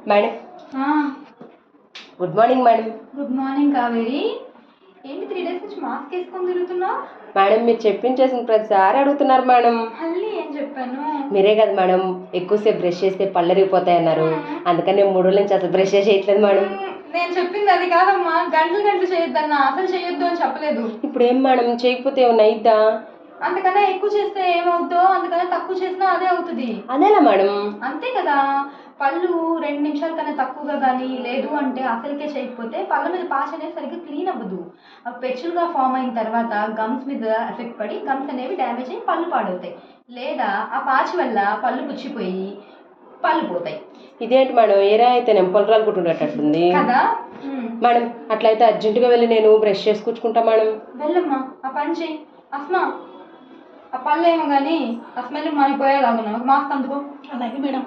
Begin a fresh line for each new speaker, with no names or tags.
Madam good morning madam.
Good morning Kaveri. ఏంటి 3 days నుంచి mask వేసుకొని తిరుగుతున్నావు?
మేడం మీరు చెప్పించేసిన ప్రతిసారి అడుగుతున్నారు మేడం.
మళ్ళీ ఏం చెప్పాను?
మీరే కదా మేడం ఎక్కువసేపు బ్రష్ చేస్తే పళ్ళు అరిగిపోతాయి అన్నారు. అందుకని నేను 3 రోజుల నుంచి అసలు బ్రష్ చేయట్లేదు మేడం.
నేను చెప్పింది అది కాదమ్మా, గంటలు చేయొద్దన్నా, అసలు చేయొద్దు అని చెప్పలేదు.
ఇప్పుడు ఏం మేడం చేయకపోతే ఏమన్నా అయిద్దా?
అంతకన్నా ఎక్కువ చేస్తే ఏమవుతుందో, అంతకన్నా తక్కువ చేసినా అదే అవుతుంది.
అదేలా మేడం?
అంతే కదా. పళ్ళు 2 నిమిషాల కన్నా తక్కువగా కానీ లేదు అంటే అసలుకే చేయకపోతే పళ్ళ మీద పాచ్ అనేది సరిగ్గా క్లీన్ అవ్వదు. అవి పెచ్చులుగా ఫామ్ అయిన తర్వాత గమ్స్ మీద ఎఫెక్ట్ పడి గమ్స్ అనేవి డ్యామేజ్ అయ్యి పళ్ళు పాడవుతాయి. లేదా ఆ పాచ్ వల్ల పళ్ళు పుచ్చిపోయి పళ్ళు పోతాయి.
ఇదేంటి మేడం ఏరా అయితే నేను పళ్ళు రాలుకుంటున్నట్టుంది
కదా
మేడం. అట్లయితే అర్జెంటుగా వెళ్ళి నేను బ్రష్ చేసుకుంటా మేడం.
వెళ్ళమ్మా, ఆ పని చెయ్యి. అస్మా, ఆ పళ్ళు ఏమో కానీ ఆ స్మెల్ మనకి పోయేలాగున్నా మాస్క్ అందుకో.
అలాగే మేడం.